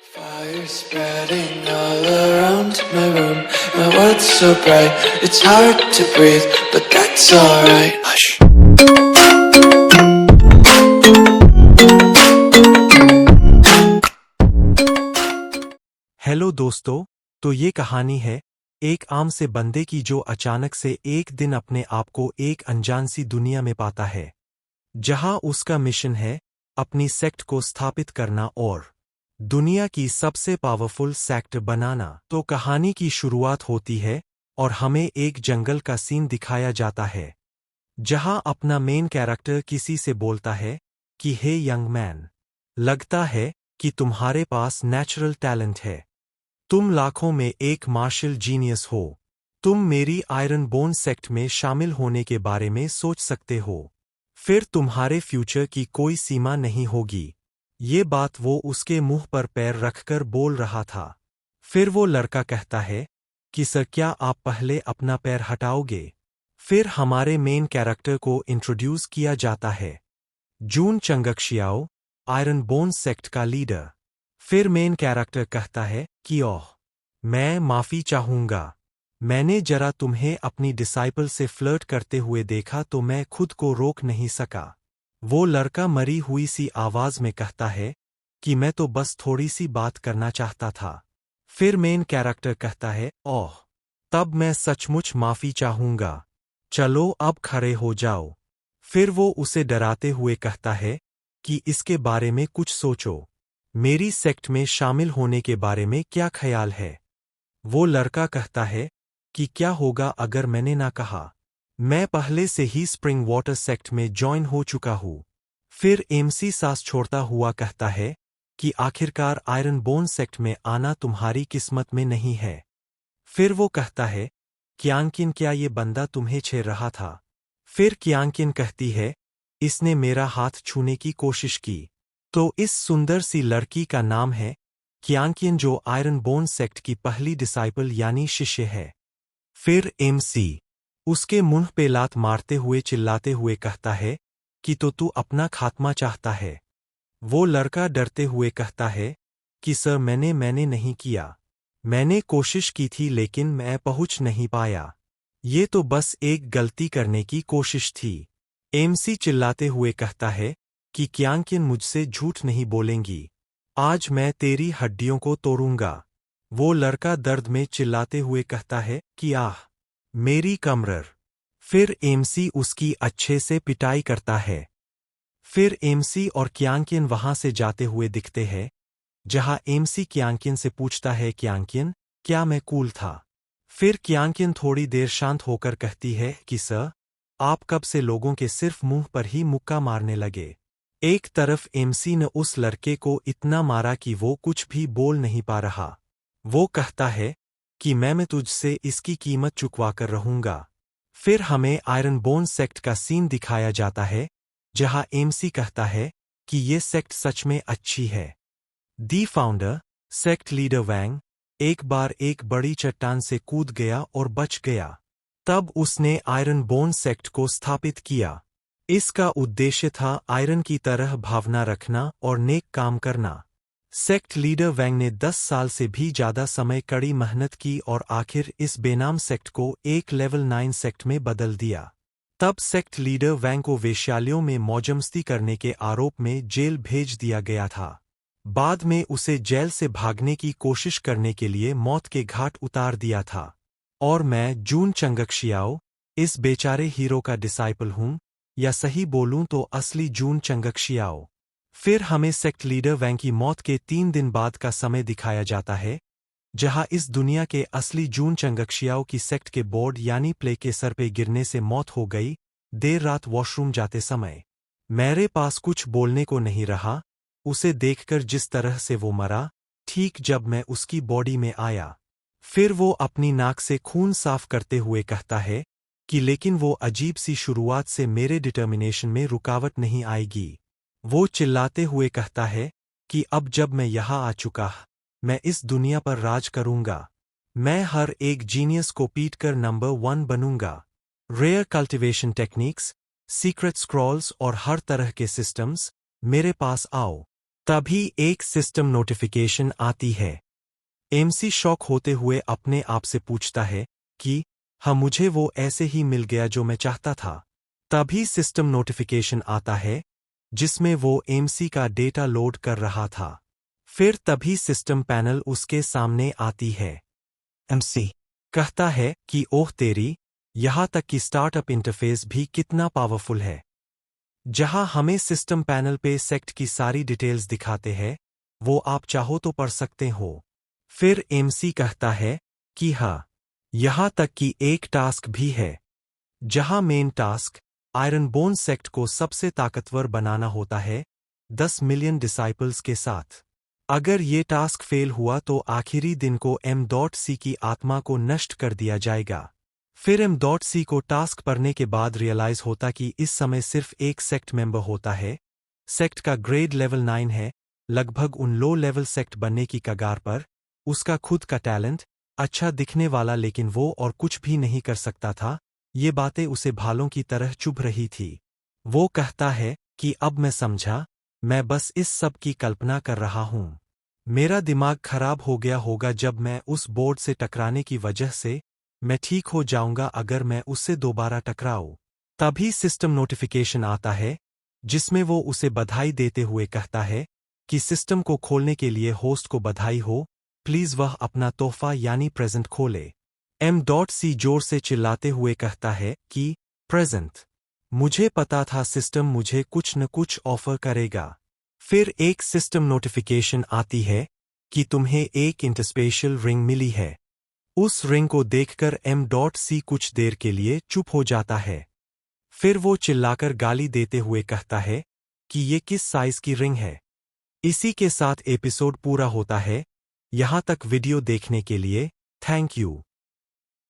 Fire spreading all around my room. My world's so bright, it's hard to breathe, but that's alright. Hush. Hello दोस्तों, तो ये कहानी है एक आम से बंदे की जो अचानक से एक दिन अपने आप को एक अनजान सी दुनिया में पाता है, जहां उसका मिशन है अपनी सेक्ट को स्थापित करना और दुनिया की सबसे पावरफुल सेक्ट बनाना। तो कहानी की शुरुआत होती है और हमें एक जंगल का सीन दिखाया जाता है, जहां अपना मेन कैरेक्टर किसी से बोलता है कि हे यंग मैन, लगता है कि तुम्हारे पास नेचुरल टैलेंट है। तुम लाखों में एक मार्शल जीनियस हो। तुम मेरी आयरन बोन सेक्ट में शामिल होने के बारे में सोच सकते हो। फिर तुम्हारे फ्यूचर की कोई सीमा नहीं होगी। ये बात वो उसके मुंह पर पैर रखकर बोल रहा था। फिर वो लड़का कहता है कि सर, क्या आप पहले अपना पैर हटाओगे? फिर हमारे मेन कैरेक्टर को इंट्रोड्यूस किया जाता है, जून चंगक्शियाओ, आयरन बोन सेक्ट का लीडर। फिर मेन कैरेक्टर कहता है कि ओह, मैं माफी चाहूंगा। मैंने जरा तुम्हें अपनी डिसाइपल से फ्लर्ट करते हुए देखा तो मैं खुद को रोक नहीं सका। वो लड़का मरी हुई सी आवाज में कहता है कि मैं तो बस थोड़ी सी बात करना चाहता था। फिर मेन कैरेक्टर कहता है, ओह, तब मैं सचमुच माफी चाहूंगा। चलो अब खड़े हो जाओ। फिर वो उसे डराते हुए कहता है कि इसके बारे में कुछ सोचो। मेरी सेक्ट में शामिल होने के बारे में क्या ख्याल है? वो लड़का कहता है कि क्या होगा अगर मैंने ना कहा? मैं पहले से ही स्प्रिंग वाटर सेक्ट में ज्वाइन हो चुका हूँ। फिर एमसी सांस छोड़ता हुआ कहता है कि आखिरकार आयरन बोन सेक्ट में आना तुम्हारी किस्मत में नहीं है। फिर वो कहता है, क्यांकिन, क्या ये बंदा तुम्हें छेड़ रहा था? फिर क्यांकिन कहती है, इसने मेरा हाथ छूने की कोशिश की। तो इस सुंदर सी लड़की का नाम है क्यांकिन, जो आयरन बोन सेक्ट की पहली डिसाइपल यानी शिष्य है। फिर एमसी उसके मुंह पे लात मारते हुए चिल्लाते हुए कहता है कि तो तू अपना खात्मा चाहता है? वो लड़का डरते हुए कहता है कि सर, मैंने नहीं किया। मैंने कोशिश की थी लेकिन मैं पहुंच नहीं पाया। ये तो बस एक गलती करने की कोशिश थी। एमसी चिल्लाते हुए कहता है कि क्यांकिन मुझसे झूठ नहीं बोलेंगी। आज मैं तेरी हड्डियों को तोड़ूंगा। वो लड़का दर्द में चिल्लाते हुए कहता है कि आह, मेरी कमर। फिर एमसी उसकी अच्छे से पिटाई करता है। फिर एमसी और क्यांकिन वहां से जाते हुए दिखते हैं, जहां एमसी क्यांकिन से पूछता है, क्यांकिन, क्या मैं कूल था? फिर क्यांकिन थोड़ी देर शांत होकर कहती है कि सर, आप कब से लोगों के सिर्फ मुंह पर ही मुक्का मारने लगे? एक तरफ एमसी ने उस लड़के को इतना मारा कि वो कुछ भी बोल नहीं पा रहा। वो कहता है कि मैं तुझसे इसकी कीमत चुकवा कर रहूंगा। फिर हमें आयरन बोन सेक्ट का सीन दिखाया जाता है, जहां एमसी कहता है कि ये सेक्ट सच में अच्छी है। दी फाउंडर, सेक्ट लीडर वैंग, एक बार एक बड़ी चट्टान से कूद गया और बच गया। तब उसने आयरन बोन सेक्ट को स्थापित किया। इसका उद्देश्य था आयरन की तरह भावना रखना और नेक काम करना। सेक्ट लीडर वैंग ने 10 साल से भी ज्यादा समय कड़ी मेहनत की और आखिर इस बेनाम सेक्ट को एक लेवल 9 सेक्ट में बदल दिया। तब सेक्ट लीडर वैंग को वेश्यालयों में मौजमस्ती करने के आरोप में जेल भेज दिया गया था। बाद में उसे जेल से भागने की कोशिश करने के लिए मौत के घाट उतार दिया था। और मैं, जून चंगक्शियाओ, इस बेचारे हीरो का डिसाइपल हूं, या सही बोलूं तो असली जून चंगक्शियाओ। फिर हमें सेक्ट लीडर वैंग की मौत के 3 दिन बाद का समय दिखाया जाता है, जहां इस दुनिया के असली जून चंगक्शियाओ की सेक्ट के बोर्ड यानी प्ले के सर पे गिरने से मौत हो गई, देर रात वॉशरूम जाते समय। मेरे पास कुछ बोलने को नहीं रहा उसे देखकर जिस तरह से वो मरा, ठीक जब मैं उसकी बॉडी में आया। फिर वो अपनी नाक से खून साफ करते हुए कहता है कि लेकिन वो अजीब सी शुरुआत से मेरे डिटर्मिनेशन में रुकावट नहीं आएगी। वो चिल्लाते हुए कहता है कि अब जब मैं यहाँ आ चुका, मैं इस दुनिया पर राज करूंगा। मैं हर एक जीनियस को पीटकर नंबर 1 बनूंगा। Rare cultivation techniques, secret scrolls और हर तरह के सिस्टम्स, मेरे पास आओ। तभी एक सिस्टम नोटिफिकेशन आती है। एमसी शॉक होते हुए अपने आप से पूछता है कि हाँ, मुझे वो ऐसे ही मिल गया जो मैं चाहता था। तभी सिस्टम नोटिफिकेशन आता है जिसमें वो एमसी का डेटा लोड कर रहा था। फिर तभी सिस्टम पैनल उसके सामने आती है। एमसी कहता है कि ओह तेरी, यहाँ तक कि स्टार्टअप इंटरफेस भी कितना पावरफुल है। जहाँ हमें सिस्टम पैनल पे सेक्ट की सारी डिटेल्स दिखाते हैं, वो आप चाहो तो पढ़ सकते हो। फिर एमसी कहता है कि हाँ, यहाँ तक कि एक टास्क भी है, जहाँ main task iron bone sect को सबसे ताकतवर बनाना होता है 10 मिलियन डिसाइपल्स के साथ। अगर ये टास्क फेल हुआ तो आखिरी दिन को M.C की आत्मा को नष्ट कर दिया जाएगा। फिर M.C को टास्क पढ़ने के बाद रियलाइज होता कि इस समय सिर्फ एक सेक्ट मेंबर होता है। सेक्ट का ग्रेड लेवल 9 है, लगभग उन लो लेवल सेक्ट बनने की कगार पर। उसका खुद का टैलेंट, अच्छा दिखने वाला, लेकिन वो और कुछ भी नहीं कर सकता था। ये बातें उसे भालों की तरह चुभ रही थी। वो कहता है कि अब मैं समझा, मैं बस इस सब की कल्पना कर रहा हूँ। मेरा दिमाग खराब हो गया होगा जब मैं उस बोर्ड से टकराने की वजह से। मैं ठीक हो जाऊंगा अगर मैं उससे दोबारा टकराऊं। तभी सिस्टम नोटिफिकेशन आता है जिसमें वो उसे बधाई देते हुए कहता है कि सिस्टम को खोलने के लिए होस्ट को बधाई हो, प्लीज वह अपना तोहफा यानी प्रेजेंट खोले। M.C जोर से चिल्लाते हुए कहता है कि प्रेजेंट, मुझे पता था सिस्टम मुझे कुछ न कुछ ऑफर करेगा। फिर एक सिस्टम नोटिफिकेशन आती है कि तुम्हें एक इंटरस्पेशियल रिंग मिली है। उस रिंग को देखकर M.C कुछ देर के लिए चुप हो जाता है। फिर वो चिल्लाकर गाली देते हुए कहता है कि ये किस साइज की रिंग है। इसी के साथ एपिसोड पूरा होता है। यहाँ तक वीडियो देखने के लिए थैंक यू।